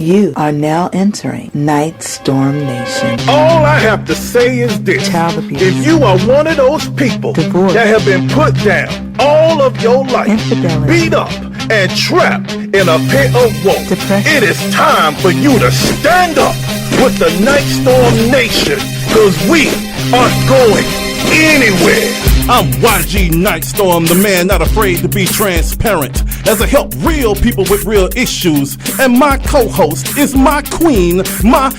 You are now entering Nyghtstorm Nation. All I have to say is this. Child abuse. If you are one of those people Divorce. that have been put down all of your life, Infidelity. beat up and trapped in a pit of woe, Depression. it is time for you to stand up with the Nyghtstorm Nation, because we aren't going anywhere. I'm NYGHTSTORM, the man not afraid to be transparent, as I help real people with real issues. And my co-host is my queen, my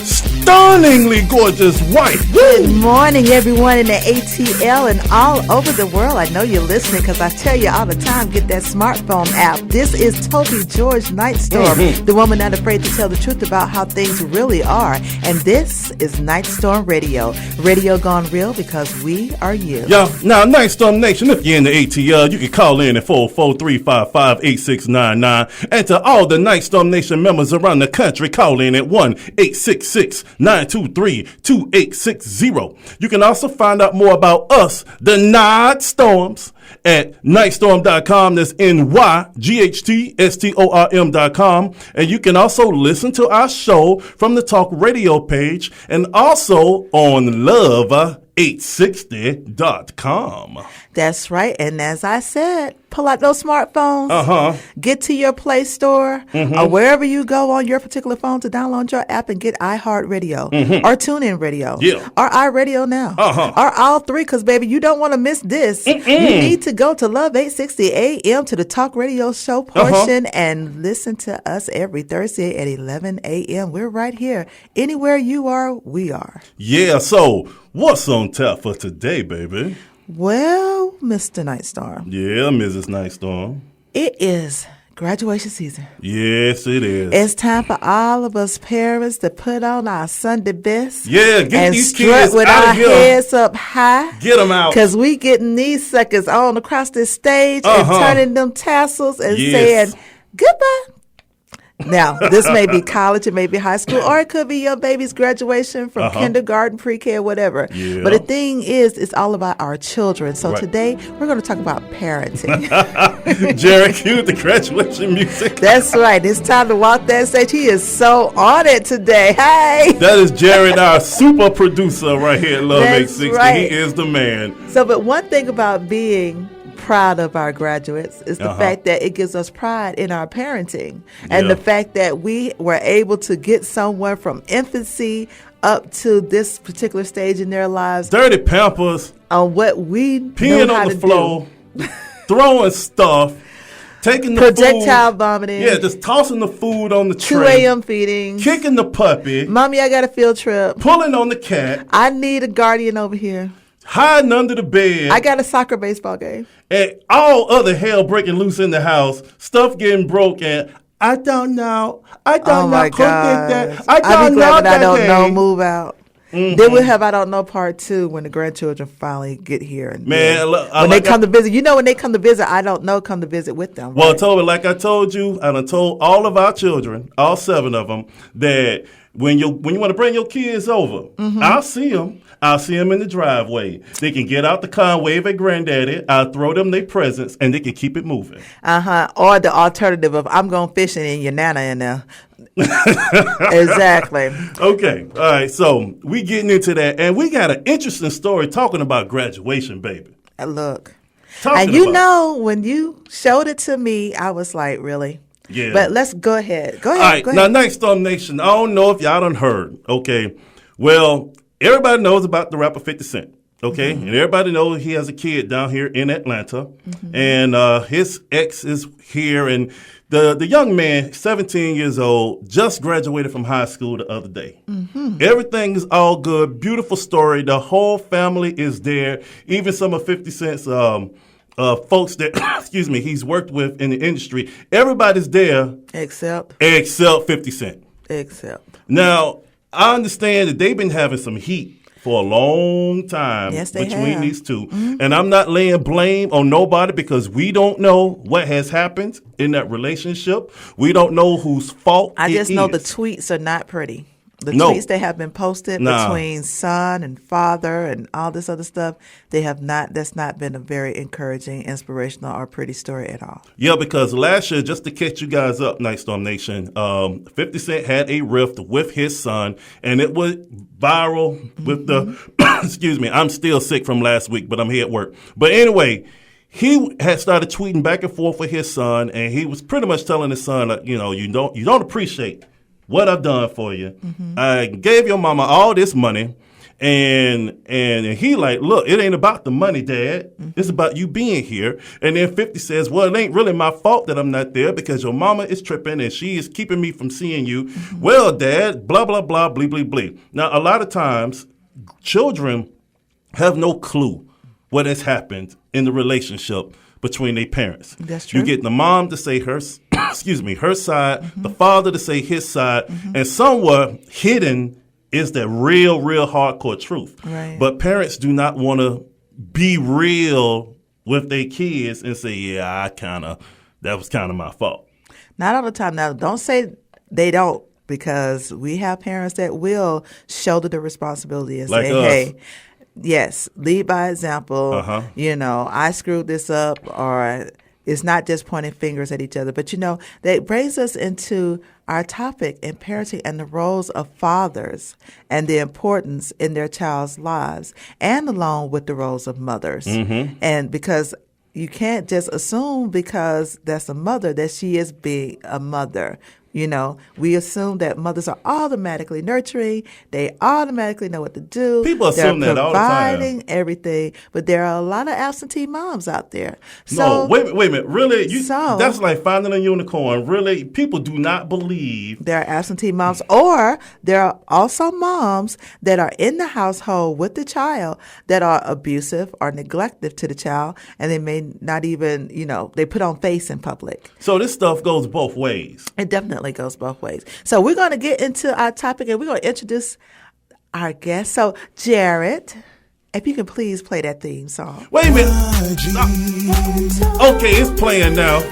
stunningly gorgeous wife. Good morning, everyone in the ATL and all over the world. I know you're listening because I tell you all the time, get that smartphone app. This is Toby George Nyghtstorm, the woman not afraid to tell the truth about how things really are. And this is Nyghtstorm Radio. Radio gone real because we are you. Yeah, now Nyghtstorm Nation, if you're in the ATL, you can call in at 443-555-8699. And to all the Nyghtstorm Nation members around the country, call in at 1-866-923-2860. You can also find out more about us, the Nyghtstorms, at Nyghtstorm.com. That's NYGHTSTORM.com. And you can also listen to our show from the Talk Radio page and also on Love860.com. That's right. And as I said, pull out those smartphones. Get to your Play Store or wherever you go on your particular phone to download your app and get iHeartRadio or Tunein Radio or iRadionow or all three, because, baby, you don't want to miss this. You need to go to Love 860 AM to the Talk Radio show portion and listen to us every Thursday at 11 a.m. We're right here. Anywhere you are, we are. Yeah, so what's on tap for today, baby? Well, Mr. Nyghtstorm. Yeah, Mrs. Nyghtstorm. It is graduation season. Yes, it is. It's time for all of us parents to put on our Sunday best. Yeah, get and these strut kids with out our of here. heads up high. Get them out. Because we getting these suckers on across this stage and turning them tassels and saying goodbye. Now, this may be college, it may be high school, or it could be your baby's graduation from kindergarten, pre-K, or whatever. Yeah. But the thing is, it's all about our children. So today, we're going to talk about parenting. Jared, cue the graduation music. That's right. It's time to walk that stage. He is so on it today. Hey! That is Jared, our super producer right here at Love That's 860. right. He is the man. So, but one thing about being proud of our graduates is the fact that it gives us pride in our parenting and the fact that we were able to get someone from infancy up to this particular stage in their lives. Dirty Pampers. On what we peeing know how on the to floor, throwing stuff, taking the projectile food, vomiting. Yeah, just tossing the food on the 2 tray. 2 a.m. feedings. Kicking the puppy. Mommy, I got a field trip. Pulling on the cat. I need a guardian over here. Hiding under the bed. I got a soccer baseball game. And all other hell breaking loose in the house. Stuff getting broke. And I don't know. I don't know. God. That. I don't be know glad that I don't day. know. Move out. Then we'll have I don't know part 2 when the grandchildren finally get here. And Man, look, when they come to visit, when they come to visit, I don't know, come to visit with them. Well, right? Toby, like I told you, and I told all of our children, all 7 of them, that when you want to bring your kids over, I'll see them. I'll see them in the driveway. They can get out the car and wave at granddaddy. I'll throw them their presents, and they can keep it moving. Or the alternative of I'm going fishing and your nana in there. Exactly. Okay. All right. So we getting into that, and we got an interesting story talking about graduation, baby. Look. Talking And you about know, when you showed it to me, I was like, really? Yeah. But let's go ahead. Go ahead. All right. Go Now, ahead. Nyghtstorm Nation, I don't know if y'all done heard. Okay. Well, everybody knows about the rapper 50 Cent. Okay. And everybody knows he has a kid down here in Atlanta. And his ex is here. And the young man, 17 years old, just graduated from high school the other day. Everything is all good. Beautiful story. The whole family is there. Even some of 50 Cent's folks that, he's worked with in the industry. Everybody's there. Except 50 Cent. Now, I understand that they've been having some heat for a long time between these two. And I'm not laying blame on nobody because we don't know what has happened in that relationship. We don't know whose fault I it just know is. the tweets are not pretty. The tweets that have been posted between son and father and all this other stuff, that's not been a very encouraging, inspirational, or pretty story at all. Yeah, because last year, just to catch you guys up, Nightstorm Nation, 50 Cent had a rift with his son, and it was viral with the, excuse me, I'm still sick from last week, but I'm here at work. But anyway, he had started tweeting back and forth with his son, and he was pretty much telling his son, you don't appreciate what I've done for you. I gave your mama all this money, and he like, look, it ain't about the money, Dad. It's about you being here. And then 50 says, well, it ain't really my fault that I'm not there because your mama is tripping and she is keeping me from seeing you. Well, Dad, blah, blah, blah, blee, blee, blee. Now, a lot of times, children have no clue what has happened in the relationship between their parents. That's true. You get the mom to say her side, the father to say his side, and somewhat hidden is that real hardcore truth. Right. But parents do not want to be real with their kids and say, yeah, that was kind of my fault. Not all the time. Now, don't say they don't, because we have parents that will shoulder the responsibility and like say, us. hey, yes, lead by example. I screwed this up, or it's not just pointing fingers at each other. But, that brings us into our topic in parenting and the roles of fathers and the importance in their child's lives, and along with the roles of mothers. And because you can't just assume because that's a mother that she is being a mother. We assume that mothers are automatically nurturing. They automatically know what to do. People assume that all the time. They're providing everything. But there are a lot of absentee moms out there. No, wait a minute. Really? That's like finding a unicorn. Really? People do not believe. There are absentee moms. Or there are also moms that are in the household with the child that are abusive or neglective to the child. And they may not even, they put on face in public. So this stuff goes both ways. It definitely goes both ways. So we're going to get into our topic, and we're going to introduce our guest. So, Jared, if you can please play that theme song. Wait a minute. Okay, it's playing now. Are you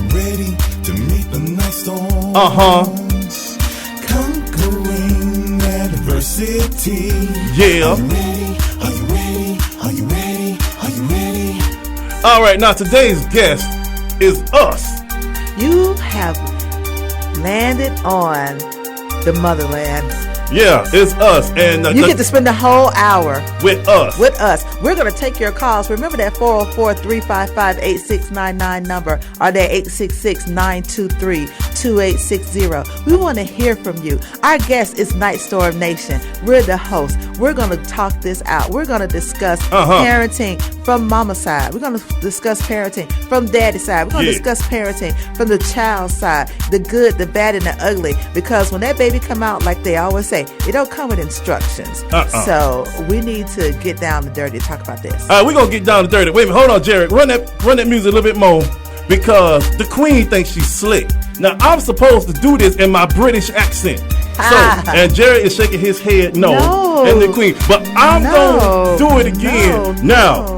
ready to meet the Nyghtstorms? Conquering adversity. Yeah. Are you ready? Are you ready? Are you ready? All right, now today's guest is us. You have landed on the motherland. Yeah, it's us. And you get to spend the whole hour with us. We're going to take your calls. Remember that 404-355-8699 number, or that 866-923-2860. We want to hear from you. Our guest is Nyghtstorm Nation. We're the host. We're going to talk this out. We're going to discuss parenting from mama's side. We're going to discuss parenting from daddy's side. We're going to discuss parenting from the child's side, the good, the bad, and the ugly. Because when that baby come out, like they always say, it don't come with instructions. So we need to get down to dirty to talk about this. All right, we're going to get down to dirty. Wait a minute. Hold on, Jared. Run that music a little bit more, because the queen thinks she's slick. Now, I'm supposed to do this in my British accent. And Jared is shaking his head no. And the queen. But I'm going to do it again. Now,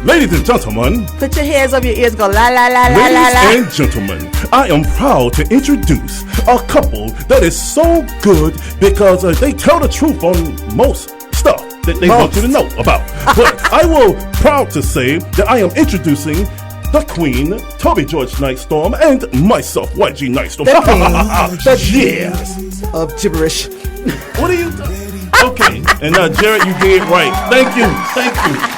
ladies and gentlemen. Put your hands over your ears and go la la la la la la. Ladies and gentlemen, I am proud to introduce a couple that is so good because they tell the truth on most stuff that they want you to know about. But I will proud to say that I am introducing the Queen, Toby George Nyghtstorm, and myself, YG Nyghtstorm. The yes of gibberish. What are you doing? Okay, and now Jared, you did right. Thank you.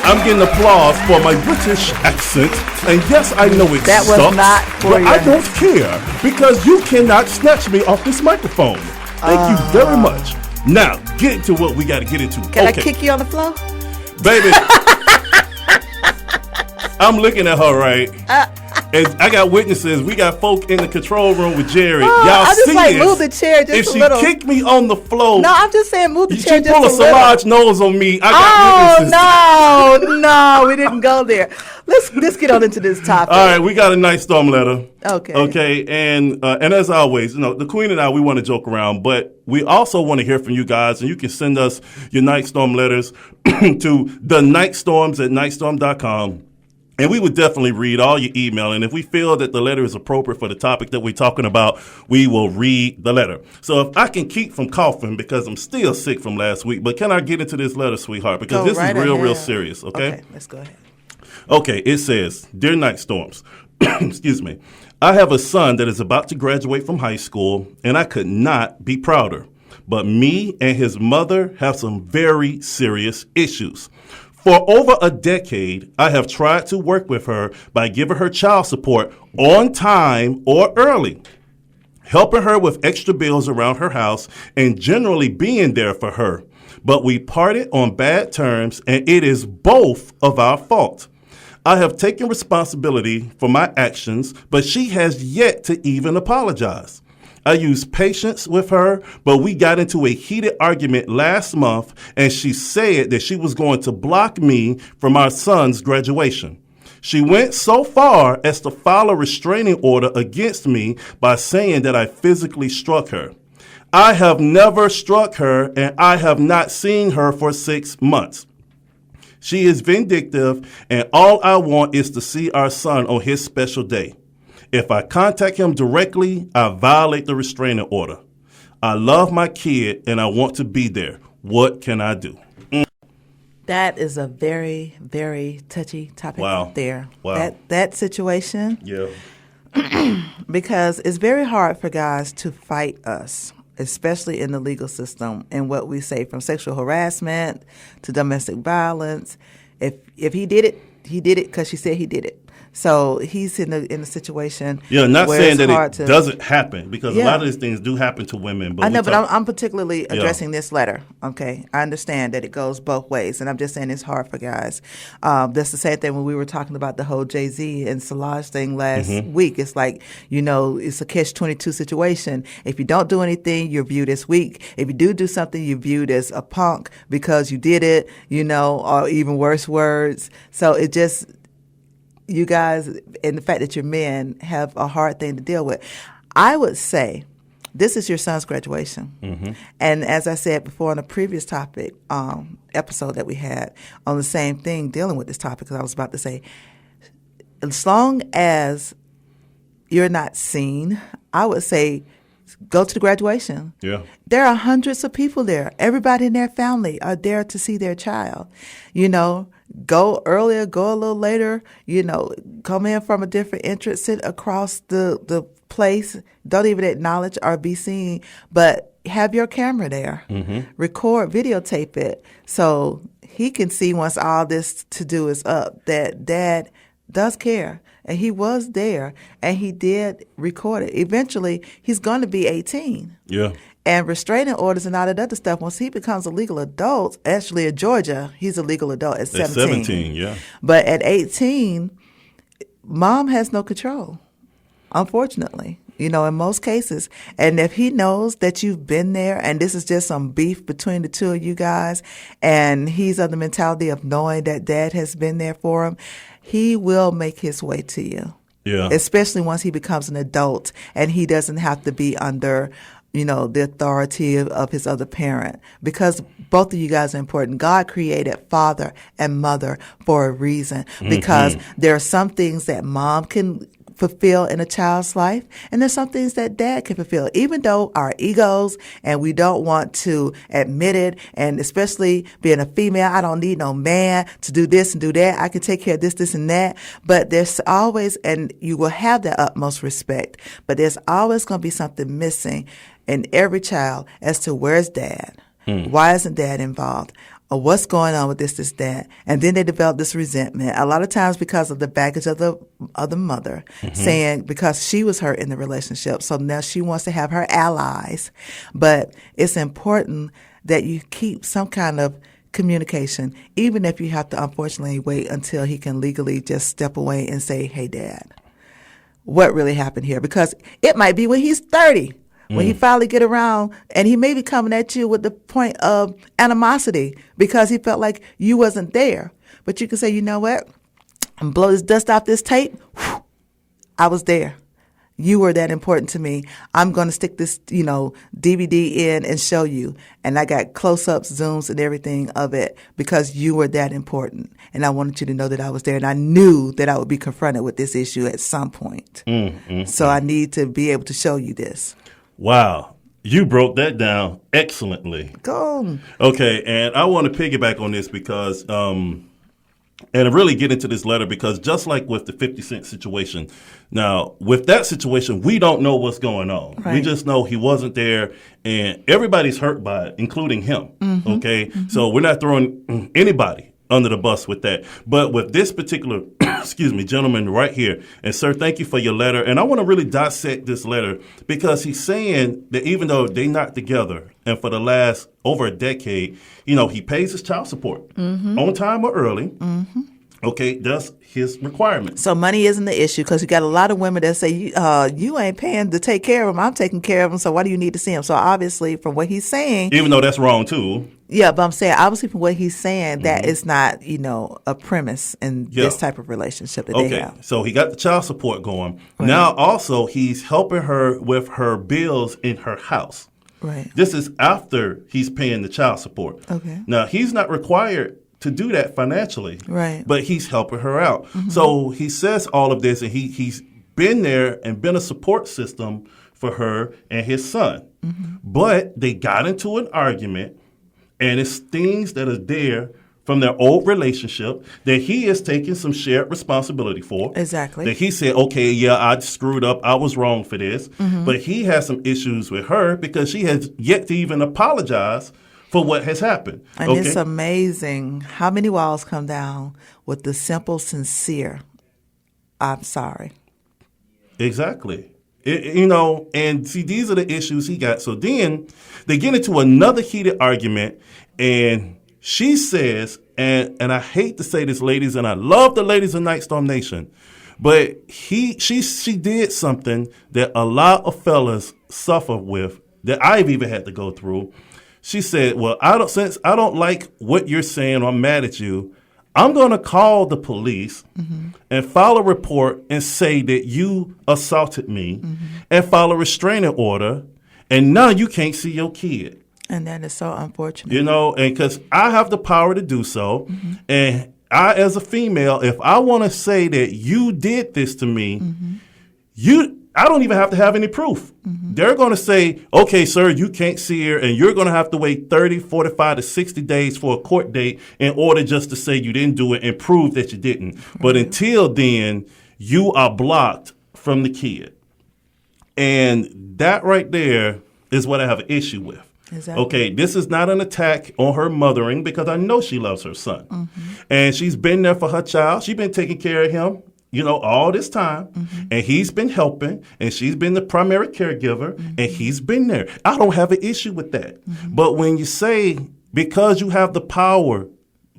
I'm getting applause for my British accent, and yes, I know it that sucks, was not for but you. I don't care because you cannot snatch me off this microphone. Thank you very much. Now, get into what we got to get into. Can I kick you on the floor, baby? I'm looking at her right. And I got witnesses. We got folk in the control room with Jerry. Y'all I just see like this. move the chair just if a she little. kicked me on the floor. No, I'm just saying move the chair She just a pull a little. Solange nose on me. I got witnesses. No, we didn't go there. Let's get on into this topic. All right, we got a Nyghtstorm letter. Okay, and as always, the Queen and I, we want to joke around, but we also want to hear from you guys, and you can send us your Nyghtstorm letters to the Nyghtstorms at nyghtstorm.com. And we would definitely read all your email. And if we feel that the letter is appropriate for the topic that we're talking about, we will read the letter. So if I can keep from coughing because I'm still sick from last week, but can I get into this letter, sweetheart? Because Go this right is real ahead. serious, okay? Okay, let's go ahead. Okay, it says, Dear Nyghtstorms, excuse me, I have a son that is about to graduate from high school, and I could not be prouder. But me and his mother have some very serious issues. For over a decade, I have tried to work with her by giving her child support on time or early, helping her with extra bills around her house, and generally being there for her. But we parted on bad terms, and it is both of our fault. I have taken responsibility for my actions, but she has yet to even apologize. I used patience with her, but we got into a heated argument last month, and she said that she was going to block me from our son's graduation. She went so far as to file a restraining order against me by saying that I physically struck her. I have never struck her, and I have not seen her for 6 months. She is vindictive, and all I want is to see our son on his special day. If I contact him directly, I violate the restraining order. I love my kid, and I want to be there. What can I do? That is a very, very touchy topic there. Wow. That situation, Yeah. because it's very hard for guys to fight us, especially in the legal system, and what we say from sexual harassment to domestic violence. If he did it because she said he did it. So he's in a situation. Yeah, not where saying it's that hard it doesn't happen, because a Yeah. lot of these things do happen to women. But I know, but I'm particularly addressing Yeah. this letter. Okay, I understand that it goes both ways, and I'm just saying it's hard for guys. That's the same thing when we were talking about the whole Jay-Z and Solange thing last week. It's like, it's a catch-22 situation. If you don't do anything, you're viewed as weak. If you do something, you're viewed as a punk because you did it. Or even worse words. So it just. You guys, and the fact that you're men, have a hard thing to deal with. I would say this is your son's graduation. Mm-hmm. And as I said before on a previous topic, episode that we had on the same thing dealing with this topic, because I was about to say, as long as you're not seen, I would say go to the graduation. Yeah. There are hundreds of people there. Everybody in their family are there to see their child. Go earlier, go a little later, come in from a different entrance, sit across the place. Don't even acknowledge or be seen, but have your camera there. Mm-hmm. Record, videotape it so he can see once all this to do is up that Dad does care. And he was there, and he did record it. Eventually, he's going to be 18. Yeah. And restraining orders and all that other stuff, once he becomes a legal adult, actually in Georgia, he's a legal adult at 17. At 17, yeah. But at 18, mom has no control, unfortunately, in most cases. And if he knows that you've been there and this is just some beef between the two of you guys, and he's of the mentality of knowing that Dad has been there for him, he will make his way to you. Yeah. Especially once he becomes an adult and he doesn't have to be under the authority of his other parent, because both of you guys are important. God created father and mother for a reason, because there are some things that mom can fulfill in a child's life, and there's some things that dad can fulfill, even though our egos and we don't want to admit it. And especially being a female, I don't need no man to do this and do that. I can take care of this and that. But there's always, and you will have that utmost respect, but there's always going to be something missing in every child as to where's Dad? Why isn't Dad involved? Or what's going on with this, that? And then they develop this resentment, a lot of times because of the baggage of the mother, saying because she was hurt in the relationship, so now she wants to have her allies. But it's important that you keep some kind of communication, even if you have to unfortunately wait until he can legally just step away and say, hey, Dad, what really happened here? Because it might be when he's 30. When he finally get around, and he may be coming at you with the point of animosity because he felt like you wasn't there. But you can say, you know what? And blow this dust off this tape. Whew, I was there. you were that important to me. I'm going to stick this, DVD in and show you. And I got close-ups, zooms, and everything of it because you were that important. And I wanted you to know that I was there. And I knew that I would be confronted with this issue at some point. So I need to be able to show you this. Wow. You broke that down excellently. Go. Okay, and I want to piggyback on this because, and really get into this letter because just like with the 50 Cent situation, now with that situation, we don't know what's going on. Right. We just know he wasn't there and everybody's hurt by it, including him. Okay, so we're not throwing anybody under the bus with that. But with this particular, gentleman right here, and sir, thank you for your letter. And I want to really dissect this letter because he's saying that even though they not together and for the last over a decade, he pays his child support on time or early. Okay, that's his requirement. So money isn't the issue because you got a lot of women that say, you ain't paying to take care of them. I'm taking care of them. So why do you need to see them? So obviously from what he's saying. Even though that's wrong too. Yeah, but I'm saying obviously from what he's saying, that is not, a premise in this type of relationship that they have. So he got the child support going. Right. Now also he's helping her with her bills in her house. Right. This is after he's paying the child support. Okay. Now he's not required to do that financially. Right. But he's helping her out. So he says all of this and he's been there and been a support system for her and his son. But they got into an argument and it's things that are there from their old relationship that he is taking some shared responsibility for. Exactly. That he said, okay, yeah, I screwed up. I was wrong for this. But he has some issues with her because she has yet to even apologize for what has happened. And it's amazing how many walls come down with the simple, sincere, I'm sorry. Exactly. And see, these are the issues he got. So then they get into another heated argument, and she says, and I hate to say this, ladies, and I love the ladies of Nyghtstorm Nation, but she did something that a lot of fellas suffer with that I've even had to go through. She said, well, since I don't like what you're saying or I'm mad at you, I'm going to call the police and file a report and say that you assaulted me and file a restraining order, and now you can't see your kid. And that is so unfortunate. And because I have the power to do so, and I, as a female, if I want to say that you did this to me, I don't even have to have any proof. They're going to say, okay, sir, you can't see her, and you're going to have to wait 30, 45 to 60 days for a court date in order just to say you didn't do it and prove that you didn't. But until then, you are blocked from the kid. And that right there is what I have an issue with. Exactly. Okay, this is not an attack on her mothering because I know she loves her son. And she's been there for her child. She's been taking care of him, all this time. And he's been helping, and she's been the primary caregiver, and he's been there. I don't have an issue with that. But when you say because you have the power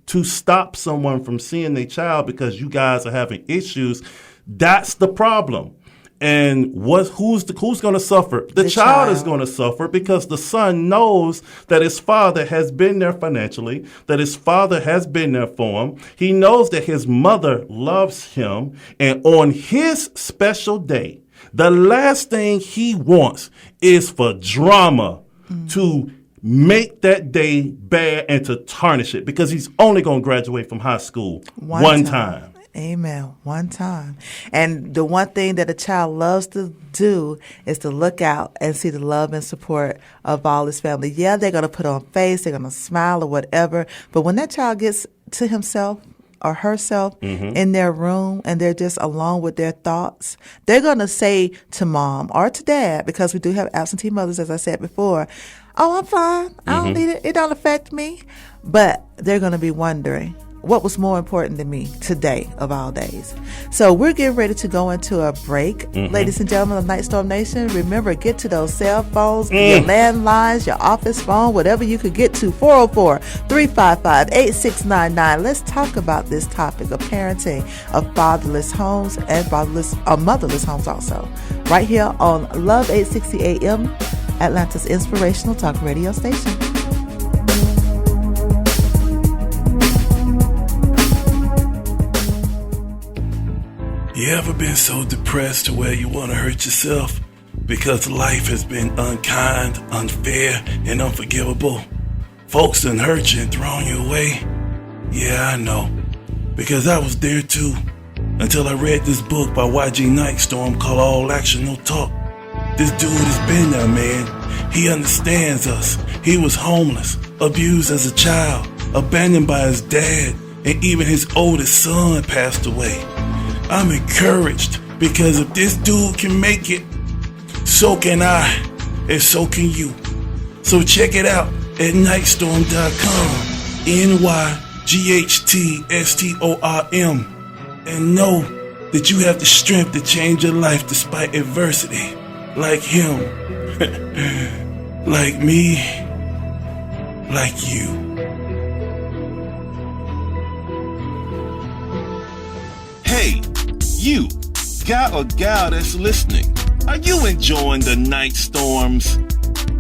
to stop someone from seeing their child because you guys are having issues, that's the problem. And who's going to suffer? The child is going to suffer because the son knows that his father has been there financially, that his father has been there for him. He knows that his mother loves him. And on his special day, the last thing he wants is for drama to make that day bad and to tarnish it because he's only going to graduate from high school one time. Amen. One time. And the one thing that a child loves to do is to look out and see the love and support of all his family. Yeah, they're going to put on face, they're going to smile or whatever. But when that child gets to himself or herself in their room and they're just alone with their thoughts, they're going to say to mom or to dad, because we do have absentee mothers, as I said before, oh, I'm fine. I don't need it. It don't affect me. But they're going to be wondering, what was more important to me today of all days? So we're getting ready to go into a break. Ladies and gentlemen of Nyghtstorm Nation, remember, get to those cell phones, your landlines, your office phone, whatever you could get to, 404-355-8699. Let's talk about this topic of parenting of fatherless homes and motherless homes also. Right here on Love 860 AM, Atlanta's inspirational talk radio station. You ever been so depressed to where you want to hurt yourself because life has been unkind, unfair, and unforgivable? Folks done hurt you and thrown you away? Yeah, I know, because I was there too, until I read this book by NYGHTSTORM called All Action No Talk. This dude has been there, man. He understands us. He was homeless, abused as a child, abandoned by his dad, and even his oldest son passed away. I'm encouraged because if this dude can make it, so can I, and so can you. So check it out at Nyghtstorm.com, NYGHTSTORM, and know that you have the strength to change your life despite adversity, like him, like me, like you. Hey, you, guy or gal that's listening, are you enjoying the night storms?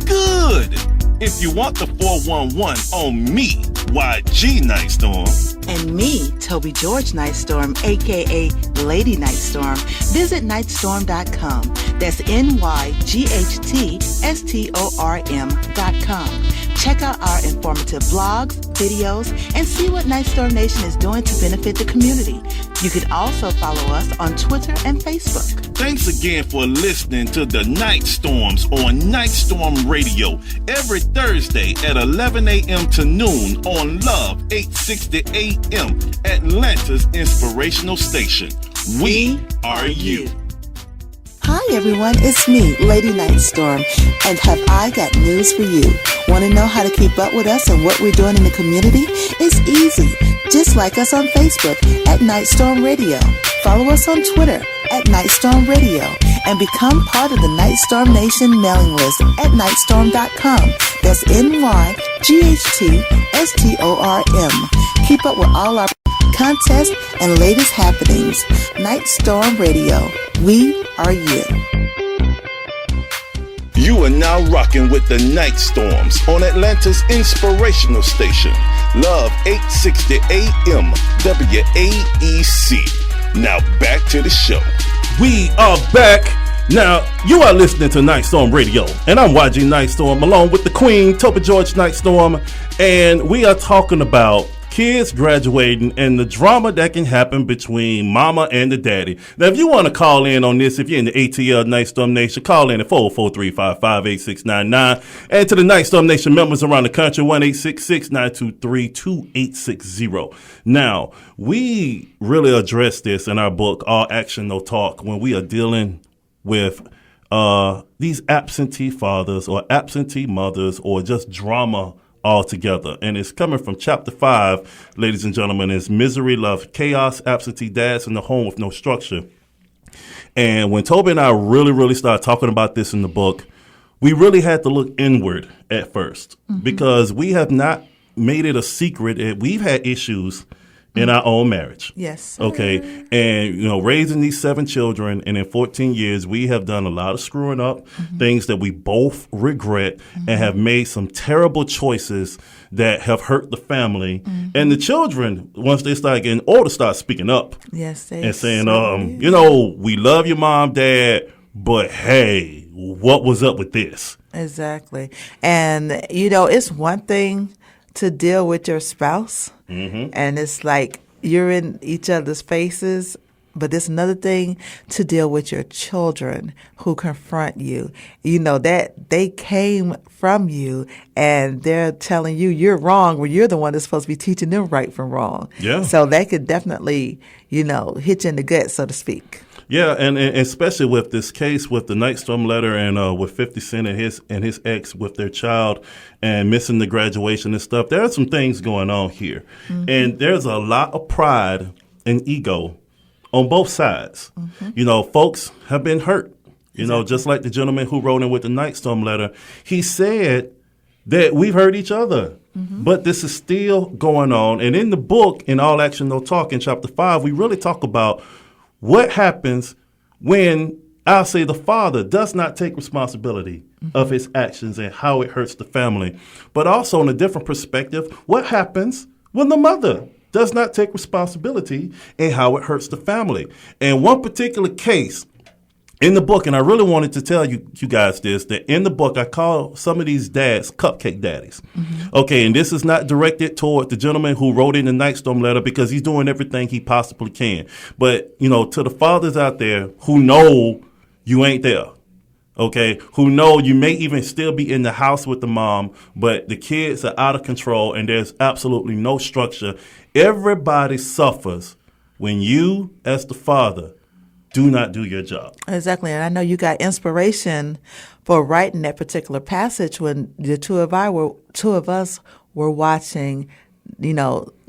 Good! If you want the 411 on me, YG Nightstorm, and me, Toby George Nightstorm, aka Lady Nightstorm, visit Nyghtstorm.com. That's NYGHTSTORM.com. Check out our informative blogs, videos, and see what Nyghtstorm Nation is doing to benefit the community. You can also follow us on Twitter and Facebook. thanks again for listening to the Night Storms on Nyghtstorm Radio every Thursday at 11 a.m. to noon on Love 860 a.m. Atlanta's inspirational station. We are you. Hi everyone, it's me, Lady Nightstorm, and have I got news for you. Want to know how to keep up with us and what we're doing in the community? It's easy. Just like us on Facebook at Nyghtstorm Radio. Follow us on Twitter at Nyghtstorm Radio and become part of the Nyghtstorm Nation mailing list at Nyghtstorm.com. That's NYGHTSTORM. Keep up with all our contests and latest happenings. Nyghtstorm Radio. We are you. You are now rocking with the Night Storms on Atlanta's inspirational station, Love 860 AM WAEC. Now back to the show. We are back. Now, you are listening to Nightstorm Radio, and I'm YG Nightstorm along with the Queen, Toby George Nightstorm, and we are talking about kids graduating and the drama that can happen between mama and the daddy. Now, if you want to call in on this, if you're in the ATL Nightstorm Nation, call in at 443-558-8699. And to the Nightstorm Nation members around the country, 1-866-923-2860. Now, we really address this in our book, All Action, No Talk, when we are dealing with these absentee fathers or absentee mothers or just drama altogether. And it's coming from chapter 5, ladies and gentlemen, is Misery, Love, Chaos, Absentee Dads in the Home with No Structure. And when Toby and I really started talking about this in the book, we really had to look inward at first because we have not made it a secret that we've had issues in our own marriage. Yes. Okay. And, you know, raising these 7 children, and in 14 years, we have done a lot of screwing up, things that we both regret, and have made some terrible choices that have hurt the family. And the children, once they start getting older, start speaking up. Yes. And saying, you know, we love your mom, dad, but hey, what was up with this? Exactly. And, you know, it's one thing to deal with your spouse, and it's like you're in each other's faces, but it's another thing to deal with your children who confront you. You know, that they came from you and they're telling you you're wrong when you're the one that's supposed to be teaching them right from wrong. Yeah. So that could definitely, you know, hit you in the gut, so to speak. Yeah, and especially with this case with the Nightstorm letter and with 50 Cent and his ex with their child and missing the graduation and stuff, there are some things going on here. And there's a lot of pride and ego on both sides. You know, folks have been hurt. You know, just like the gentleman who wrote in with the Nightstorm letter, he said that we've hurt each other. But this is still going on. And in the book, in All Action, No Talk, in chapter 5, we really talk about what happens when, I'll say, the father does not take responsibility of his actions and how it hurts the family. But also, in a different perspective, what happens when the mother does not take responsibility in how it hurts the family. And one particular case in the book, and I really wanted to tell you guys this, that in the book I call some of these dads cupcake daddies. Okay, and this is not directed toward the gentleman who wrote in the Nightstorm letter because he's doing everything he possibly can. But, to the fathers out there who know you ain't there, okay, who know you may even still be in the house with the mom, but the kids are out of control and there's absolutely no structure. Everybody suffers when you, as the father, do not do your job. Exactly. And I know you got inspiration for writing that particular passage when the two of us were watching,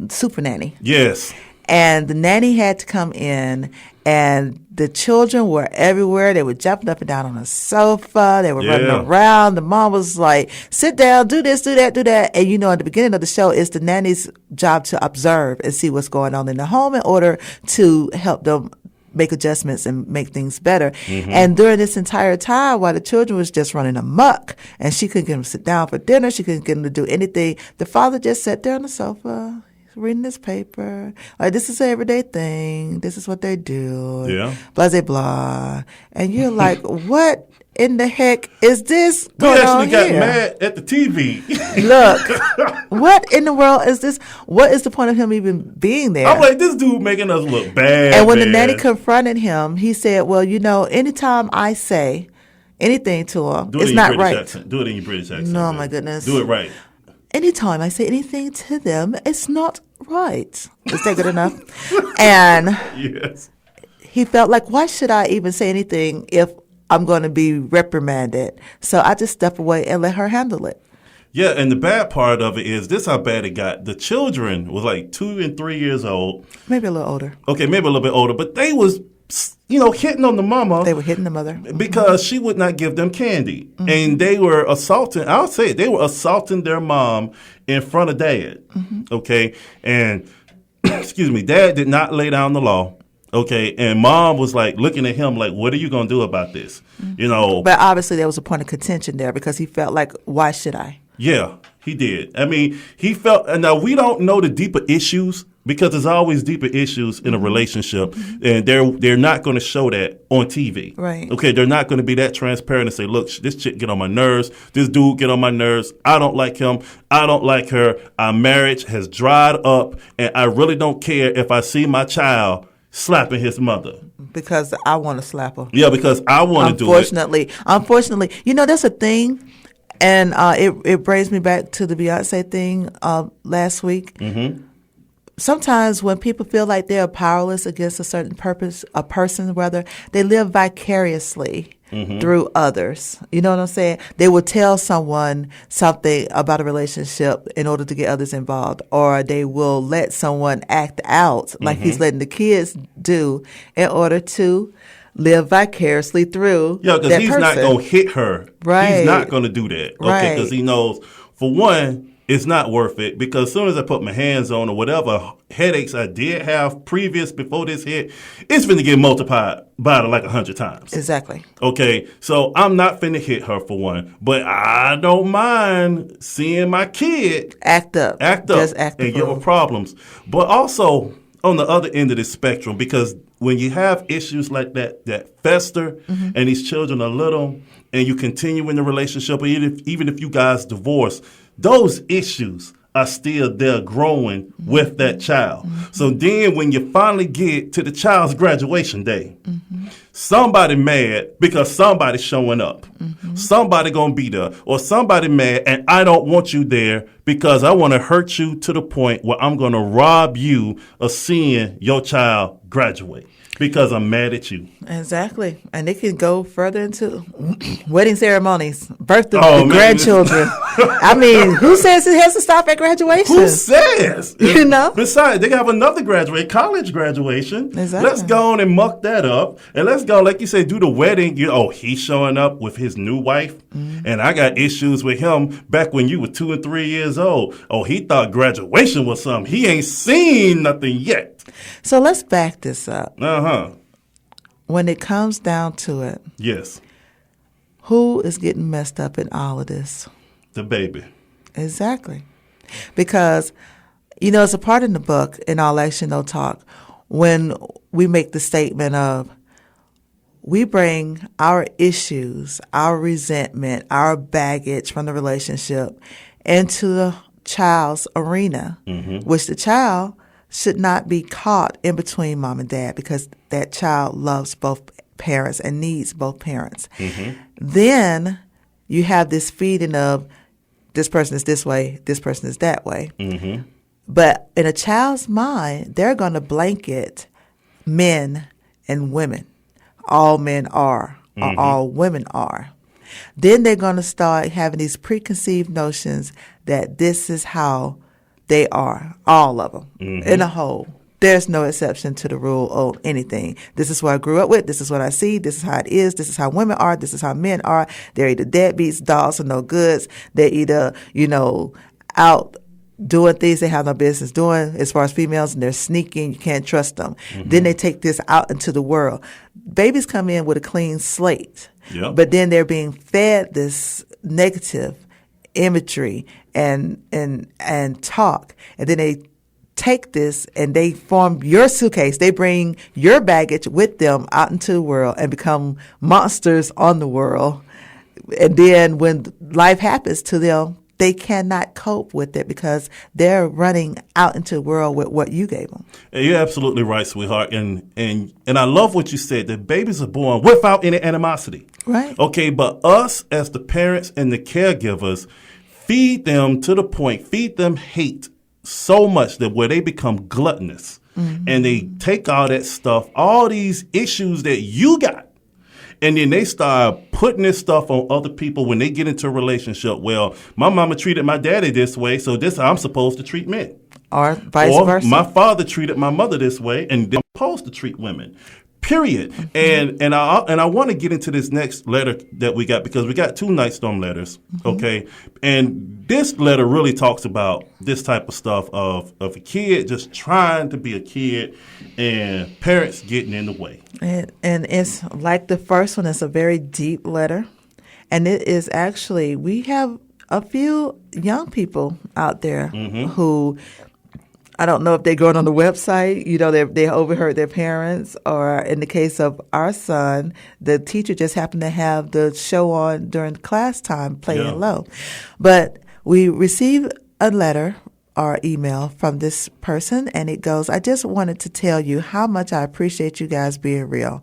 Super Nanny. Yes. And the nanny had to come in, and the children were everywhere. They were jumping up and down on the sofa. They were running around. The mom was like, sit down, do this, do that, do that. And, at the beginning of the show, it's the nanny's job to observe and see what's going on in the home in order to help them make adjustments and make things better. And during this entire time, while the children was just running amok, and she couldn't get them to sit down for dinner, she couldn't get them to do anything, the father just sat there on the sofa, reading his paper. Like, this is an everyday thing. This is what they do. Yeah. Blah, blah, blah. And you're like, what in the heck is this We going on actually got here? mad at the TV. Look, what in the world is this? What is the point of him even being there? I'm like, this dude making us look bad. And when the man. nanny confronted him, he said, well, anytime I say anything to him, Do it it's in your not British right. accent. Do it in your British accent. No, man. my goodness. Do it right. Anytime I say anything to them, it's not right. Is that good enough? And Yes. he felt like, why should I even say anything if I'm going to be reprimanded? So I just step away and let her handle it. Yeah, and the bad part of it is this how bad it got. The children was like 2 and 3 years old. Maybe a little older. Okay, maybe a little bit older, but they was, hitting on the mama. They were hitting the mother. Because she would not give them candy. And they were assaulting, I'll say it, they were assaulting their mom in front of dad. Okay, and, excuse me, dad did not lay down the law. Okay, and mom was like looking at him like, what are you going to do about this? But obviously there was a point of contention there because he felt like, why should I? Yeah, he did. I mean, he felt, and now we don't know the deeper issues because there's always deeper issues in a relationship, and they're not going to show that on TV. Right. Okay, they're not going to be that transparent and say, look, this chick get on my nerves, this dude get on my nerves, I don't like him, I don't like her, our marriage has dried up, and I really don't care if I see my child slapping his mother. Because I want to slap her. Yeah, because I want to do it. Unfortunately, that's a thing. And it brings me back to the Beyonce thing last week. Sometimes when people feel like they're powerless against a certain person, they live vicariously through others. You know what I'm saying? They will tell someone something about a relationship in order to get others involved, or they will let someone act out like he's letting the kids do in order to live vicariously through Yeah, because he's not going to hit her. Right. He's not going to do that. Okay, because Right. he knows, for one, it's not worth it. Because as soon as I put my hands on or whatever headaches I did have before this hit, it's finna get multiplied by like 100 times. Exactly. Okay, so I'm not finna hit her for one, but I don't mind seeing my kid Act up. Just act and the give fool. her problems. But also on the other end of the spectrum, because when you have issues like that fester and these children are little and you continue in the relationship, or even if you guys divorce, those issues are still there growing with that child. So then when you finally get to the child's graduation day, somebody mad because somebody's showing up. Somebody gonna be there, or somebody mad and I don't want you there because I want to hurt you to the point where I'm gonna rob you of seeing your child graduate because I'm mad at you. Exactly. And it can go further into wedding ceremonies, birth of Oh, the man. grandchildren. I mean, who says it has to stop at graduation? Who says? You know? Besides, they have another college graduation. Exactly. Let's go on and muck that up. And let's go, like you say, do the wedding. He's showing up with his new wife. And I got issues with him back when you were 2 and 3 years old. Oh, he thought graduation was something. He ain't seen nothing yet. So let's back this up. Uh-huh. When it comes down to it, Yes. who is getting messed up in all of this? The baby. Exactly. Because It's a part in the book, in All Action, No Talk, when we make the statement of we bring our issues, our resentment, our baggage from the relationship into the child's arena, which the child should not be caught in between mom and dad because that child loves both parents and needs both parents. Then you have this feeding of this person is this way, this person is that way. But in a child's mind, they're going to blanket men and women. All men are, or all women are. Then they're going to start having these preconceived notions that this is how they are, all of them, in a whole. There's no exception to the rule of anything. This is what I grew up with. This is what I see. This is how it is. This is how women are. This is how men are. They're either deadbeats, dogs, or no goods. They're either, out doing things they have no business doing as far as females, and they're sneaking. You can't trust them. Then they take this out into the world. Babies come in with a clean slate, but then they're being fed this negative imagery and talk, and then they take this and they form your suitcase. They bring your baggage with them out into the world and become monsters on the world. And then when life happens to them, they cannot cope with it because they're running out into the world with what you gave them. You're absolutely right, sweetheart. And I love what you said, that babies are born without any animosity. Right. Okay, but us as the parents and the caregivers feed them to the point, feed them hate so much that where they become gluttonous. And they take all that stuff, all these issues that you got, and then they start putting this stuff on other people when they get into a relationship. Well, my mama treated my daddy this way, so this I'm supposed to treat men. Or vice versa. My father treated my mother this way, and they're supposed to treat women. Period. And I want to get into this next letter that we got, because we got 2 Nyghtstorm letters, okay? And this letter really talks about this type of stuff of a kid just trying to be a kid and parents getting in the way. And it's like the first one. It's a very deep letter. And it is actually, we have a few young people out there who, I don't know if they're going on the website, they overheard their parents, or in the case of our son, the teacher just happened to have the show on during class time, playing low. But we received a letter or email from this person, and it goes, I just wanted to tell you how much I appreciate you guys being real.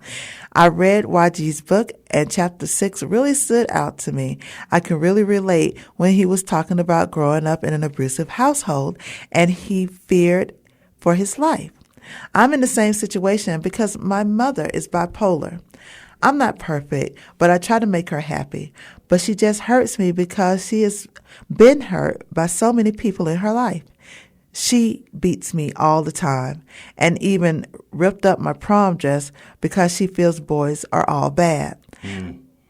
I read YG's book, and chapter 6 really stood out to me. I can really relate when he was talking about growing up in an abusive household, and he feared for his life. I'm in the same situation because my mother is bipolar. I'm not perfect, but I try to make her happy. But she just hurts me because she has been hurt by so many people in her life. She beats me all the time and even ripped up my prom dress because she feels boys are all bad.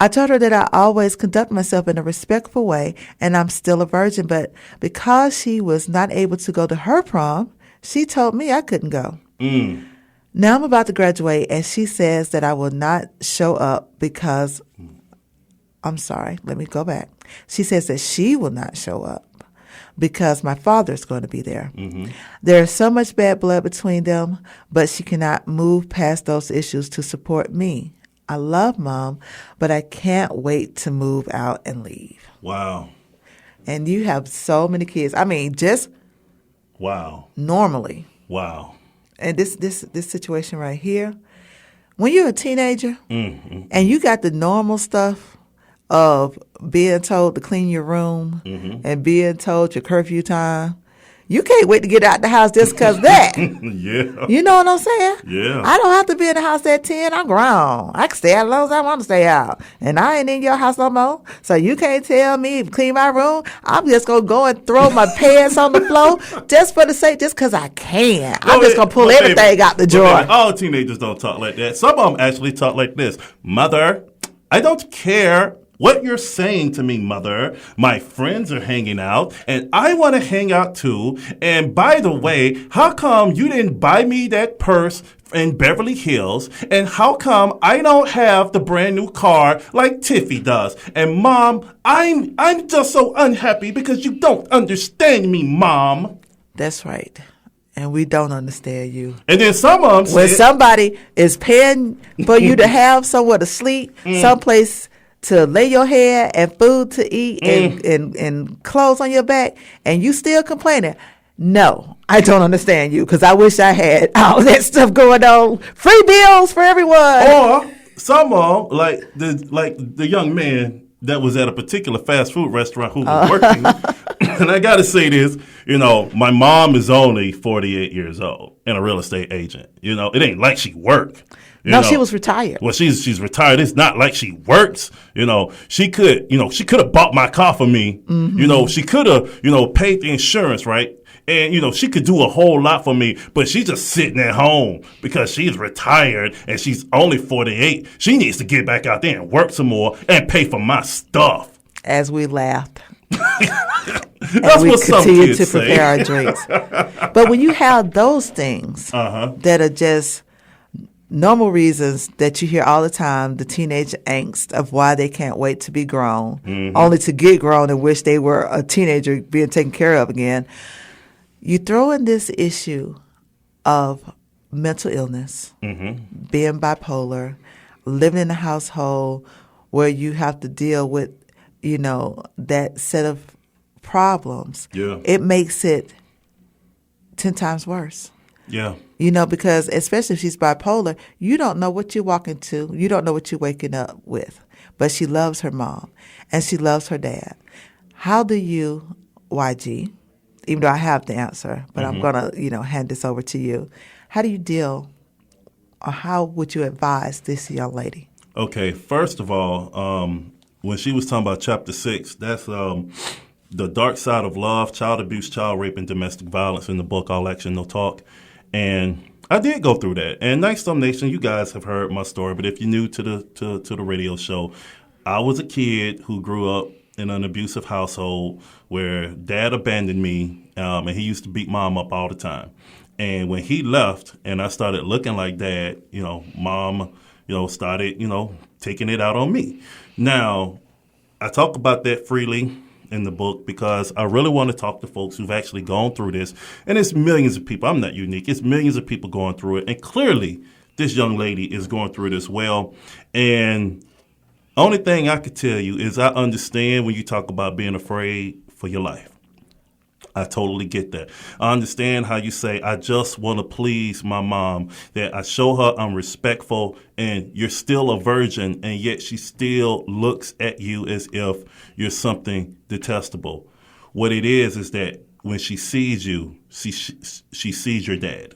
I told her that I always conduct myself in a respectful way and I'm still a virgin, but because she was not able to go to her prom, she told me I couldn't go. Now I'm about to graduate, and she says that I will not show up because, I'm sorry, let me go back. She says that she will not show up because my father's going to be there. There is so much bad blood between them, but she cannot move past those issues to support me. I love Mom, but I can't wait to move out and leave. Wow. And you have so many kids. I mean, just normally. Wow. And this situation right here, when you're a teenager and you got the normal stuff of being told to clean your room and being told your curfew time, you can't wait to get out the house just because that. Yeah. You know what I'm saying? Yeah. I don't have to be in the house at 10. I'm grown. I can stay out as long as I want to stay out. And I ain't in your house no more. So you can't tell me to clean my room. I'm just going to go and throw my pants on the floor just for the sake, just because I can. I'm just going to pull everything out the drawer. All teenagers don't talk like that. Some of them actually talk like this. Mother, I don't care what you're saying to me, Mother. My friends are hanging out, and I want to hang out too. And by the way, how come you didn't buy me that purse in Beverly Hills? And how come I don't have the brand new car like Tiffy does? And Mom, I'm just so unhappy because you don't understand me, Mom. That's right. And we don't understand you. And then some of them When said, somebody is paying for you to have somewhere to sleep, someplace to lay your head and food to eat and clothes on your back, and you still complaining, no, I don't understand you, because I wish I had all that stuff going on. Free bills for everyone. or some of them, like the young man that was at a particular fast food restaurant who was working. And I got to say this, my mom is only 48 years old and a real estate agent. It ain't like she worked. She was retired. Well, she's retired. It's not like she works. She could have bought my car for me. Mm-hmm. She could have, paid the insurance, right? And, she could do a whole lot for me, but she's just sitting at home because she's retired and she's only 48. She needs to get back out there and work some more and pay for my stuff. As we laughed. That's and we what some continue kids to prepare say. our drinks. But when you have those things that are just normal reasons that you hear all the time, the teenage angst of why they can't wait to be grown, only to get grown and wish they were a teenager being taken care of again, you throw in this issue of mental illness, being bipolar, living in a household where you have to deal with, that set of problems. Yeah. It makes it 10 times worse. Yeah. Because especially if she's bipolar, you don't know what you're walking to. You don't know what you're waking up with. But she loves her mom and she loves her dad. How do you, YG, even though I have the answer, but I'm going to, hand this over to you. How do you deal, or how would you advise this young lady? Okay. First of all, when she was talking about chapter 6, that's the dark side of love, child abuse, child rape, and domestic violence in the book, All Action, No Talk. And I did go through that. And Nyghtstorm Nation, you guys have heard my story, but if you're new to the radio show, I was a kid who grew up in an abusive household where dad abandoned me, and he used to beat mom up all the time. And when he left and I started looking like dad, mom, started, taking it out on me. Now, I talk about that freely in the book because I really want to talk to folks who've actually gone through this. And it's millions of people. I'm not unique. It's millions of people going through it. And clearly, this young lady is going through it as well. And only thing I could tell you is I understand when you talk about being afraid for your life. I totally get that. I understand how you say, I just want to please my mom, that I show her I'm respectful and you're still a virgin, and yet she still looks at you as if you're something detestable. What it is that when she sees you, she sees your dad.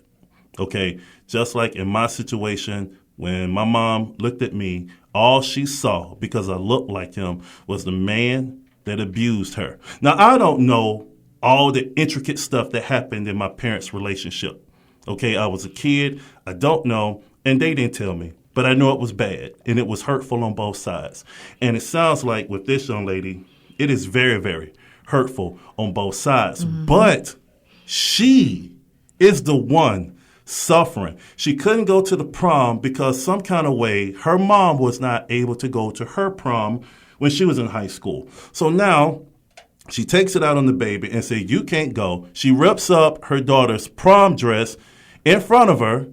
Okay? Just like in my situation, when my mom looked at me, all she saw, because I looked like him, was the man that abused her. Now, I don't know all the intricate stuff that happened in my parents' relationship. Okay, I was a kid, I don't know, and they didn't tell me. But I know it was bad, and it was hurtful on both sides. And it sounds like with this young lady, it is very, very hurtful on both sides. But she is the one suffering. She couldn't go to the prom because some kind of way her mom was not able to go to her prom when she was in high school. So now she takes it out on the baby and says, you can't go. She rips up her daughter's prom dress in front of her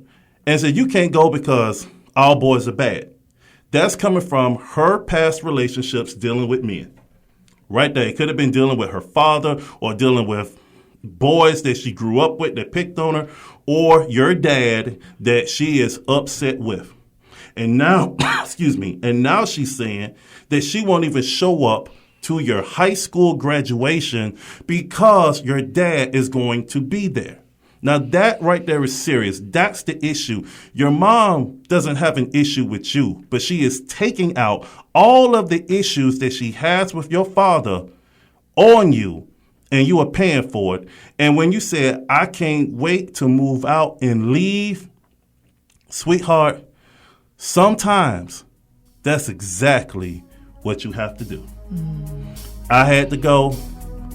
and said, you can't go because all boys are bad. That's coming from her past relationships dealing with men. Right there. It could have been dealing with her father or dealing with boys that she grew up with that picked on her, or your dad that she is upset with. And now, and now she's saying that she won't even show up to your high school graduation because your dad is going to be there. Now, that right there is serious. That's the issue. Your mom doesn't have an issue with you, but she is taking out all of the issues that she has with your father on you, and you are paying for it. And when you said, I can't wait to move out and leave, sweetheart, sometimes that's exactly what you have to do. I had to go.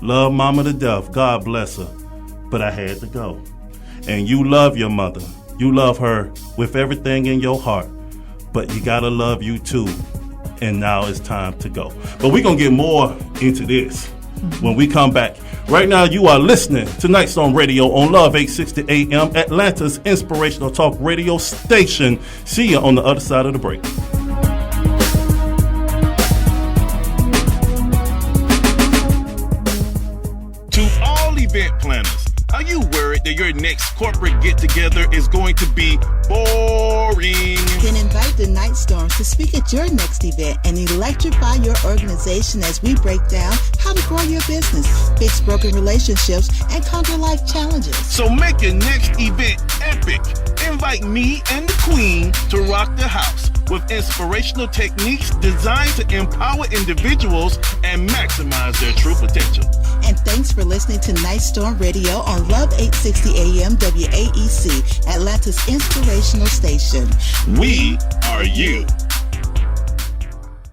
Love mama to death. God bless her. But I had to go. And you love your mother. You love her with everything in your heart. But you got to love you too. And now it's time to go. But we're going to get more into this when we come back Right now, you are listening to Nightstorm Radio on Love 860 AM, Atlanta's inspirational talk radio station. See you on the other side of the break. To all event planners, are you worried that your next corporate get-together is going to be boring? Then invite the Nyghtstorms to speak at your next event and electrify your organization as we break down how to grow your business, fix broken relationships, and conquer life challenges. So make your next event epic. Invite me and the Queen to rock the house with inspirational techniques designed to empower individuals and maximize their true potential. And thanks for listening to Nightstorm Radio on Love 860 AM WAEC, Atlanta's inspirational station. We are you.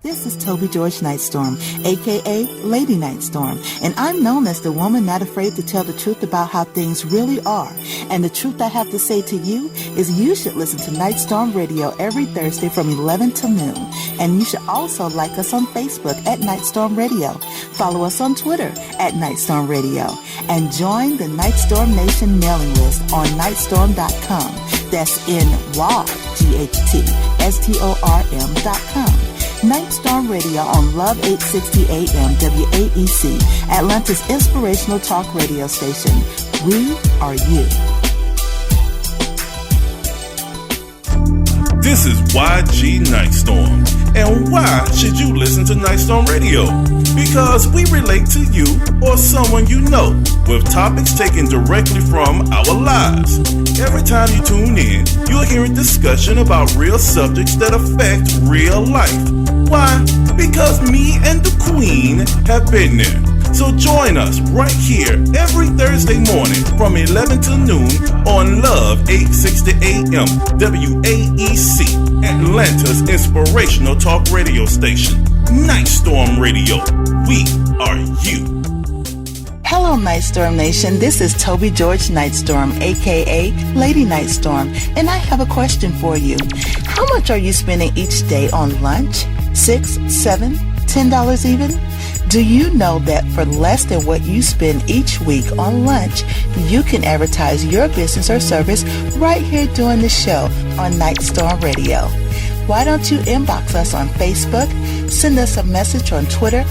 This is Toby George Nightstorm, a.k.a. Lady Nightstorm, and I'm known as the woman not afraid to tell the truth about how things really are. And the truth I have to say to you is you should listen to Nightstorm Radio every Thursday from 11 to noon. And you should also like us on Facebook at Nightstorm Radio. Follow us on Twitter at Nightstorm Radio. And join the Nyghtstorm Nation mailing list on Nyghtstorm.com. That's NYGHTSTORM.com. Nightstorm Radio on Love 860 AM WAEC, Atlanta's inspirational talk radio station. We are you. This is YG Nightstorm. And why should you listen to Nightstorm Radio? Because we relate to you or someone you know with topics taken directly from our lives. Every time you tune in, you'll hear a discussion about real subjects that affect real life. Why? Because me and the Queen have been there. So join us right here every Thursday morning from 11 to noon on Love 860 AM WAEC, Atlanta's inspirational talk radio station. Nightstorm Radio. We are you. Hello, Nightstorm Nation. This is Toby George Nightstorm, a.k.a. Lady Nightstorm, and I have a question for you. How much are you spending each day on lunch? $6, $7, $10 even? Do you know that for less than what you spend each week on lunch, you can advertise your business or service right here during the show on Nightstorm Radio? Why don't you inbox us on Facebook, send us a message on Twitter,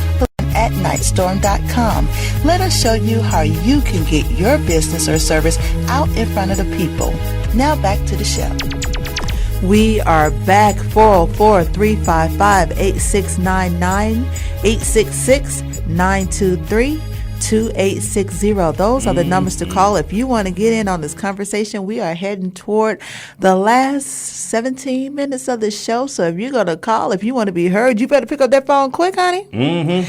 at Nyghtstorm.com. Let us show you how you can get your business or service out in front of the people. Now back to the show. We are back. 404-355-8699, 866-923-2860. Those are the numbers to call if you want to get in on this conversation. We are heading toward the last 17 minutes of the show. So if you're going to call, if you want to be heard, you better pick up that phone quick, honey. Mm-hmm.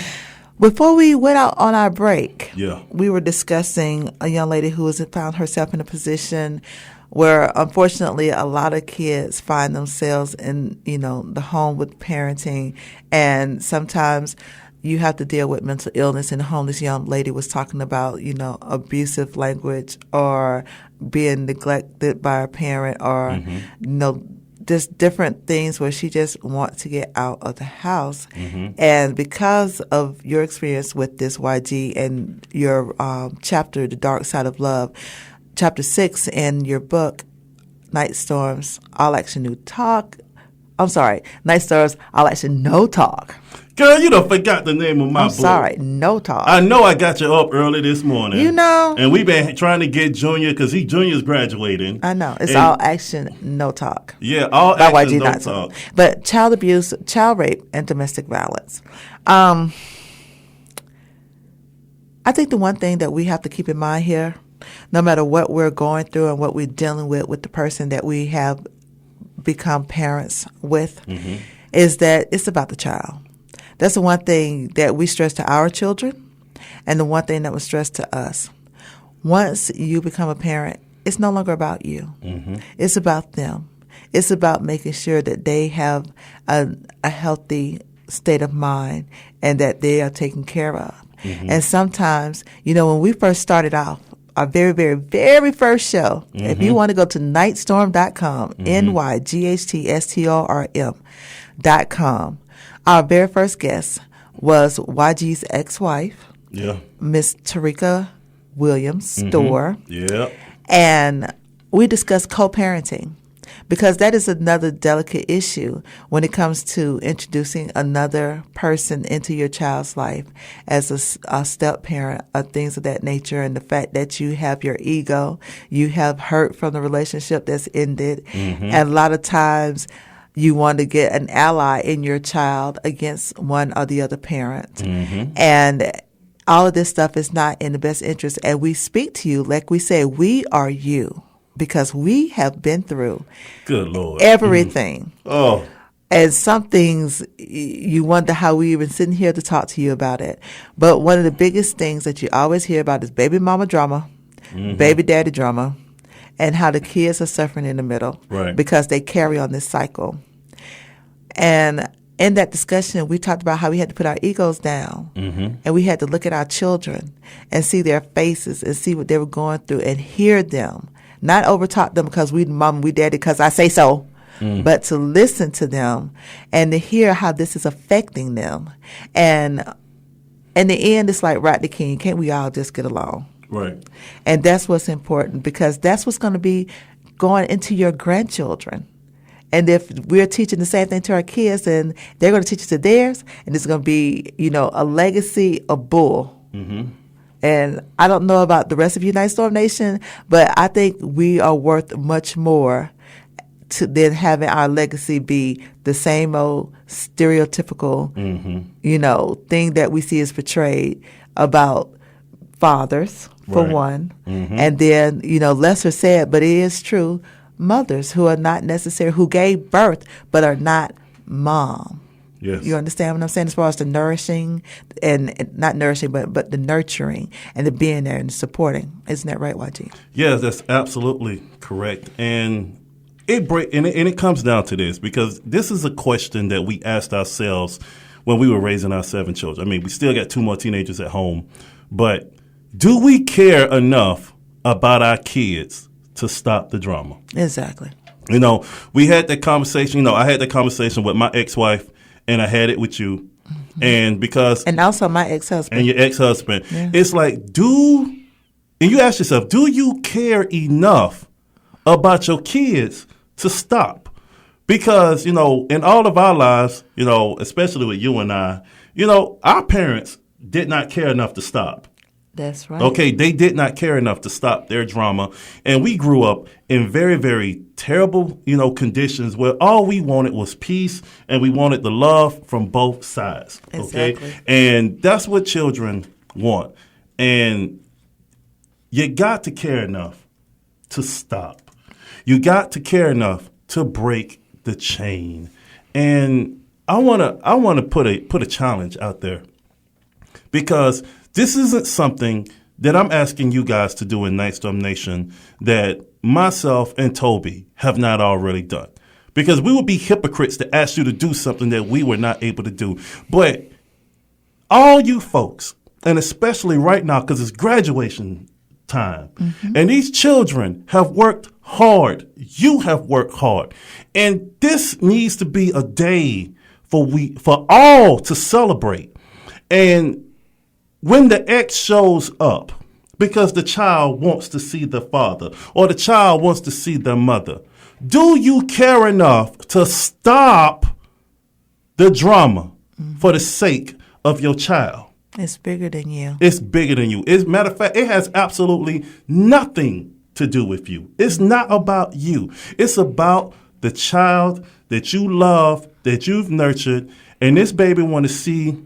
Before we went out on our break, Yeah. we were discussing a young lady who has found herself in a position where, unfortunately, a lot of kids find themselves in, the home with parenting, and sometimes you have to deal with mental illness in the home. This young lady was talking about, abusive language or being neglected by a parent or, just different things where she just wants to get out of the house. And because of your experience with this, YG, and your chapter, The Dark Side of Love, Chapter 6 in your book, Nightstorms, All Action No Talk. Nightstorms, All Action No Talk. Girl, you done forgot the name of my book. Sorry, No Talk. I know I got you up early this morning. You know. And we've been trying to get Junior, because Junior's graduating. I know. It's All Action No Talk. Yeah, All by Action YG No Talk. Talk. But child abuse, child rape, and domestic violence. I think the one thing that we have to keep in mind here, no matter what we're going through and what we're dealing with the person that we have become parents with, is that it's about the child. That's the one thing that we stress to our children, and the one thing that was stressed to us. Once you become a parent, it's no longer about you. It's about them. It's about making sure that they have a healthy state of mind and that they are taken care of. And sometimes, when we first started off, our very, very, very first show, if you want to go to Nyghtstorm.com, NYGHTSTORM.com, our very first guest was YG's ex-wife. Yeah. Miss Tarika Williams Store. Yeah. And we discussed co-parenting, because that is another delicate issue when it comes to introducing another person into your child's life as a step parent, or things of that nature, and the fact that you have your ego, you have hurt from the relationship that's ended, and a lot of times you want to get an ally in your child against one or the other parent. And all of this stuff is not in the best interest. And we speak to you, like we say, we are you, because we have been through Good Lord. everything. Oh. And some things you wonder how we even sitting here to talk to you about it. But one of the biggest things that you always hear about is baby mama drama, baby daddy drama, and how the kids are suffering in the middle, Right. because they carry on this cycle. And in that discussion, we talked about how we had to put our egos down, and we had to look at our children and see their faces and see what they were going through and hear them. Not overtalk them because we mom, we daddy, because I say so, but to listen to them and to hear how this is affecting them. And in the end, it's like Rodney King, can't we all just get along? Right. And that's what's important, because that's what's going to be going into your grandchildren. And if we're teaching the same thing to our kids, then they're going to teach it to theirs, and it's going to be, a legacy of bull. And I don't know about the rest of United Storm Nation, but I think we are worth much more than having our legacy be the same old stereotypical, thing that we see is portrayed about fathers, for Right. one. And then, lesser said, but it is true, mothers who are not necessary, who gave birth but are not mom. Yes. You understand what I'm saying, as far as the nourishing and not nourishing, but the nurturing and the being there and the supporting. Isn't that right, YG? Yes, that's absolutely correct. And it comes down to this, because this is a question that we asked ourselves when we were raising our 7 children. I mean, we still got 2 more teenagers at home, but do we care enough about our kids to stop the drama? Exactly. We had that conversation. I had that conversation with my ex-wife, and I had it with you. And And also my ex-husband. and your ex-husband, Yeah. it's like, and you ask yourself, do you care enough about your kids to stop? Because, in all of our lives, especially with you and I, our parents did not care enough to stop. That's right. Okay, they did not care enough to stop their drama. And we grew up in very, very terrible, conditions where all we wanted was peace, and we wanted the love from both sides. Okay? Exactly. And that's what children want. And you got to care enough to stop. You got to care enough to break the chain. And I wanna put a challenge out there, because this isn't something that I'm asking you guys to do in Nyghtstorm Nation that myself and Toby have not already done. Because we would be hypocrites to ask you to do something that we were not able to do. But all you folks, and especially right now, because it's graduation time, and these children have worked hard. You have worked hard. And this needs to be a day for all to celebrate. And when the ex shows up, because the child wants to see the father or the child wants to see their mother, do you care enough to stop the drama for the sake of your child? It's bigger than you. It's bigger than you. As a matter of fact, it has absolutely nothing to do with you. It's not about you. It's about the child that you love, that you've nurtured, and this baby want to see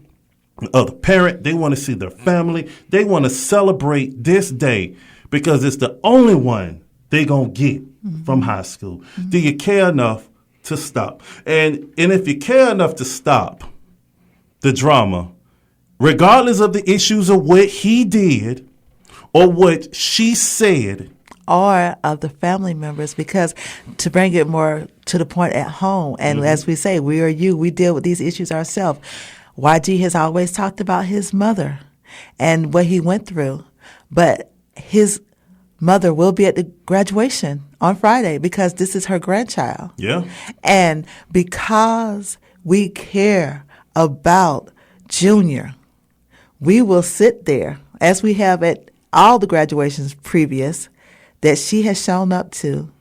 the parent. They want to see their family. They want to celebrate this day because it's the only one they going to get from high school. Do you care enough to stop? And if you care enough to stop the drama, regardless of the issues of what he did or what she said, or of the family members, because to bring it more to the point at home, and as we say, we are you, we deal with these issues ourselves. YG has always talked about his mother and what he went through, but his mother will be at the graduation on Friday because this is her grandchild. Yeah. And because we care about Junior, we will sit there, as we have at all the graduations previous, that she has shown up to,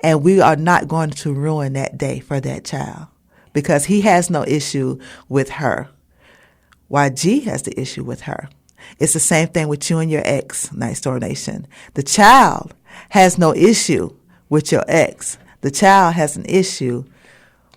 and we are not going to ruin that day for that child because he has no issue with her. YG has the issue with her. It's the same thing with you and your ex, Nightstorm Nation. The child has no issue with your ex. The child has an issue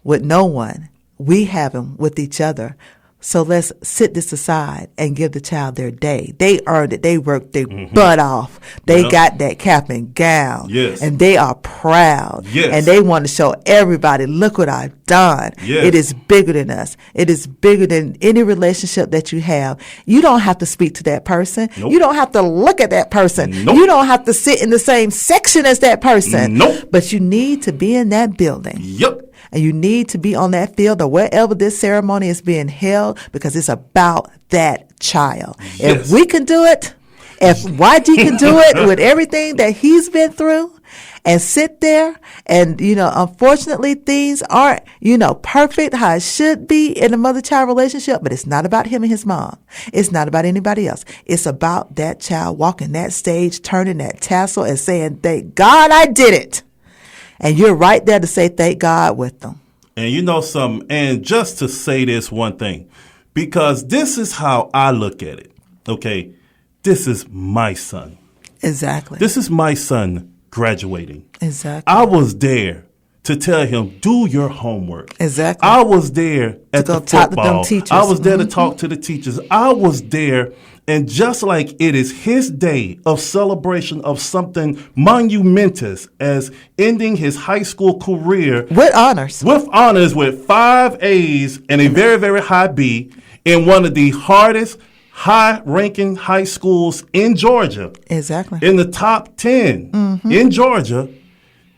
with no one. We have them with each other. So let's sit this aside and give the child their day. They earned it. They worked their butt off. They got that cap and gown. Yes. And they are proud. Yes. And they want to show everybody, look what I've done. Yes. It is bigger than us. It is bigger than any relationship that you have. You don't have to speak to that person. Nope. You don't have to look at that person. Nope. You don't have to sit in the same section as that person. Nope. But you need to be in that building. Yep. And you need to be on that field or wherever this ceremony is being held because it's about that child. Yes. If we can do it, if YG can do it with everything that he's been through and sit there and, unfortunately things aren't, perfect how it should be in a mother-child relationship, but it's not about him and his mom. It's not about anybody else. It's about that child walking that stage, turning that tassel and saying, thank God I did it. And you're right there to say thank God with them. And you know something, and just to say this one thing, because this is how I look at it, okay? This is my son. Exactly. This is my son graduating. Exactly. I was there to tell him, do your homework. Exactly. I was there at go the talk to them football. teachers. I was there to talk to the teachers. I was there. And just like it is his day of celebration of something monumentous as ending his high school career with honors. With 5 A's and a very, very high B in one of the hardest, high-ranking high schools in Georgia. Exactly. In the top 10 in Georgia.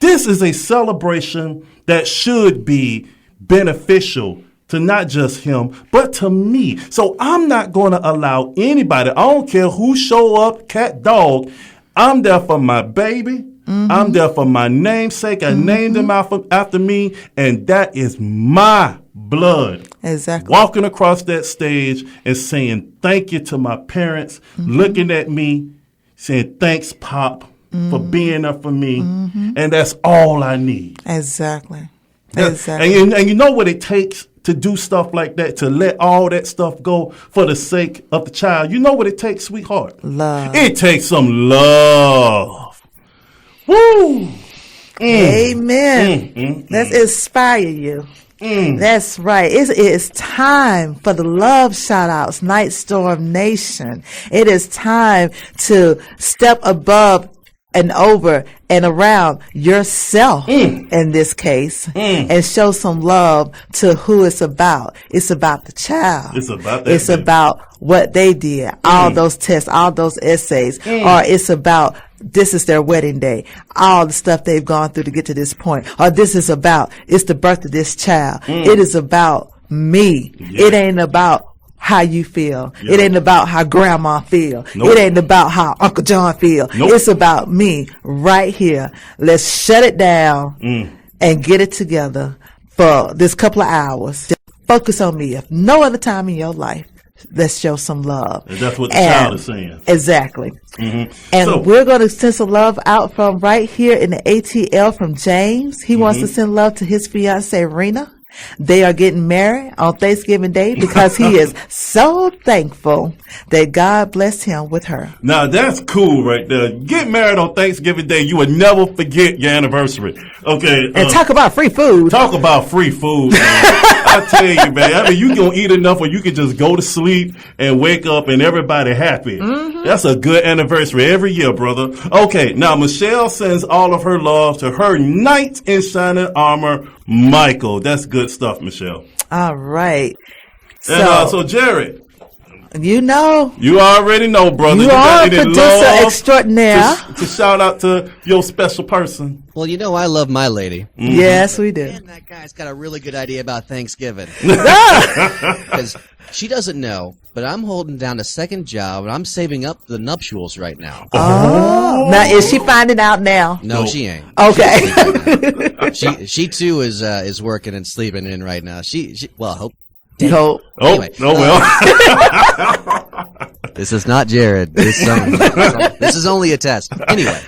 This is a celebration that should be beneficial to not just him, but to me. So I'm not going to allow anybody, I don't care who show up, cat, dog, I'm there for my baby. I'm there for my namesake. I named him after me, and that is my blood. Exactly. Walking across that stage and saying thank you to my parents, looking at me, saying thanks, Pop, for being there for me. And that's all I need. Exactly. Exactly. And you know what it takes to do stuff like that, to let all that stuff go for the sake of the child. You know what it takes, sweetheart? Love. It takes some love. Woo! Amen. Let's inspire you. That's right. It is time for the love shout outs, Nightstorm Nation. It is time to step above and over and around yourself in this case and show some love to who it's about. It's about the child. It's about that. It's about what they did, all those tests, all those essays, or it's about this is their wedding day, all the stuff they've gone through to get to this point, or this is about, it's the birth of this child. It is about me. It ain't about how you feel. It ain't about how grandma feel. It ain't about how Uncle John feel. It's about me right here. Let's shut it down and get it together for this couple of hours. Just focus on me. If no other time in your life, let's show some love. And that's what the child is saying. Exactly. And we're going to send some love out from right here in the ATL from James. He wants to send love to his fiancee, Rena. They are getting married on Thanksgiving Day because he is so thankful that God blessed him with her. Now, that's cool right there. Get married on Thanksgiving Day. You would never forget your anniversary. Okay. And talk about free food. Talk about free food, man. I tell you, man. I mean, you can eat enough or you can just go to sleep and wake up and everybody happy. That's a good anniversary every year, brother. Okay. Now, Michelle sends all of her love to her knight in shining armor, Michael. That's good stuff, Michelle. All right. And so Jared, you know, you already know, brother. You are a producer extraordinaire. To shout out to your special person. Well, you know I love my lady. Yes, we do. And that guy's got a really good idea about Thanksgiving. Because she doesn't know, but I'm holding down a second job, and I'm saving up the nuptials right now. Oh. Now, is she finding out now? No, she ain't. Okay. She too is working and sleeping in right now. She well, I hope. Hope. Anyway, well. This is not Jared. This is only a test. Anyway,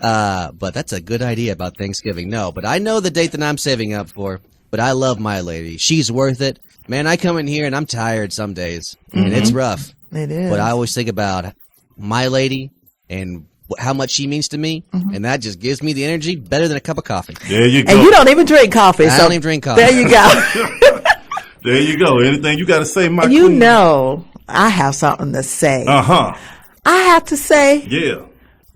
but that's a good idea about Thanksgiving. No, but I know the date that I'm saving up for, but I love my lady. She's worth it. Man, I come in here and I'm tired some days, and it's rough. It is. But I always think about my lady and how much she means to me, and that just gives me the energy better than a cup of coffee. There you go. And you don't even drink coffee. I don't even drink coffee. There you go. There you go. Anything you got to say, my You queen? know, I have something to say. Uh-huh. I have to say, Yeah.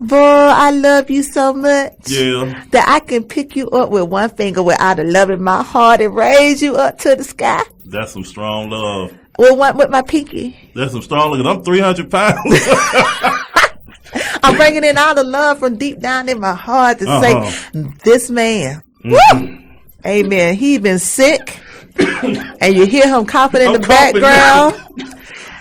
boy, I love you so much. Yeah. That I can pick you up with one finger without a love in my heart and raise you up to the sky. That's some strong love. With my pinky. That's some strong love. I'm 300 pounds. I'm bringing in all the love from deep down in my heart to say, this man, woo, amen, he been sick, and you hear him coughing in the background,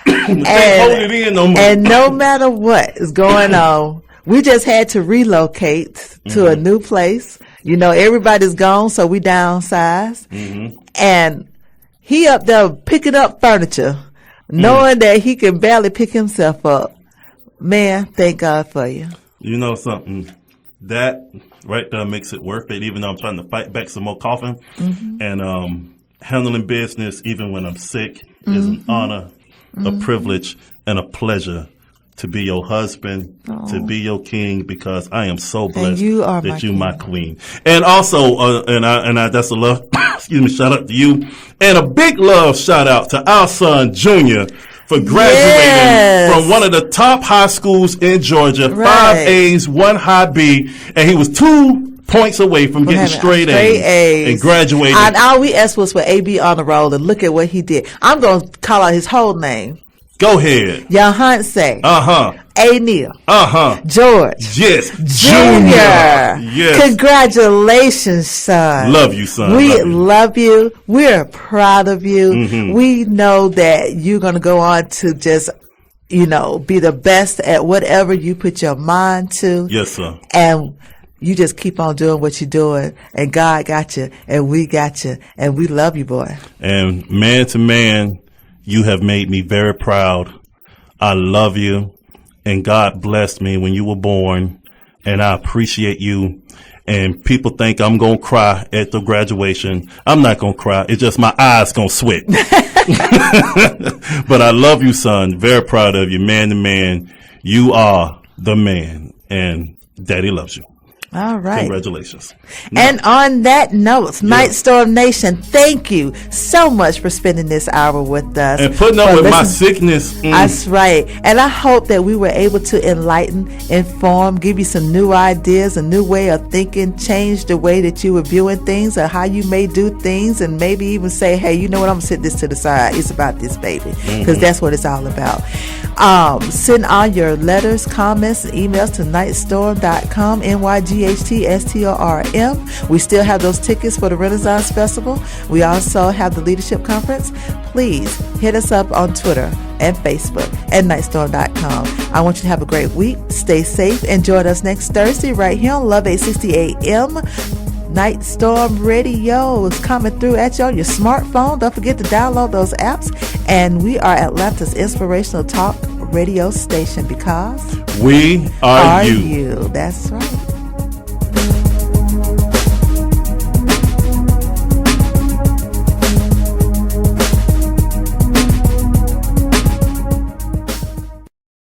Can't hold it in no more. and no matter what is going on, we just had to relocate to a new place. You know, everybody's gone, so we downsized, and he up there picking up furniture, knowing that he can barely pick himself up. Man, thank God for you. You know something? That right there makes it worth it, even though I'm trying to fight back some more coughing. And handling business, even when I'm sick, is an honor, a privilege, and a pleasure to be your husband, to be your king, because I am so blessed you are that my you my queen. And also, and I that's a love, excuse me, shout out to you. And a big love shout out to our son, Junior, for graduating from one of the top high schools in Georgia, 5 A's, 1 high B, and he was 2 points away from getting straight A's and graduating. And all we asked was for AB on the roll, and look at what he did. I'm going to call out his whole name. Go ahead. Yahanse. A. Neal. George. Yes. Junior. Yes. Congratulations, son. Love you, son. We love you. We're proud of you. We know that you're going to go on to just, you know, be the best at whatever you put your mind to. Yes, sir. And you just keep on doing what you're doing, and God got you, and we got you, and we love you, boy. And man to man, you have made me very proud. I love you, and God blessed me when you were born, and I appreciate you. And people think I'm going to cry at the graduation. I'm not going to cry. It's just my eyes going to sweat. But I love you, son. Very proud of you, man to man. You are the man, and Daddy loves you. All right. Congratulations. And on that note, Nyghtstorm Nation, thank you so much for spending this hour with us. And putting up with my sickness. That's right. And I hope that we were able to enlighten, inform, give you some new ideas, a new way of thinking, change the way that you were viewing things or how you may do things, and maybe even say, hey, you know what, I'm going to sit this to the side. It's about this, baby. Because that's what it's all about. Send all your letters, comments, and emails to nyghtstorm.com, NYGHTSTORM. We still have those tickets for the Renaissance Festival. We also have the Leadership Conference. Please hit us up on Twitter and Facebook at nyghtstorm.com. I want you to have a great week. Stay safe. And join us next Thursday right here on Love 860 AM. Nyghtstorm Radio is coming through at you on your smartphone. Don't forget to download those apps. And we are Atlanta's inspirational talk radio station because we are you. That's right.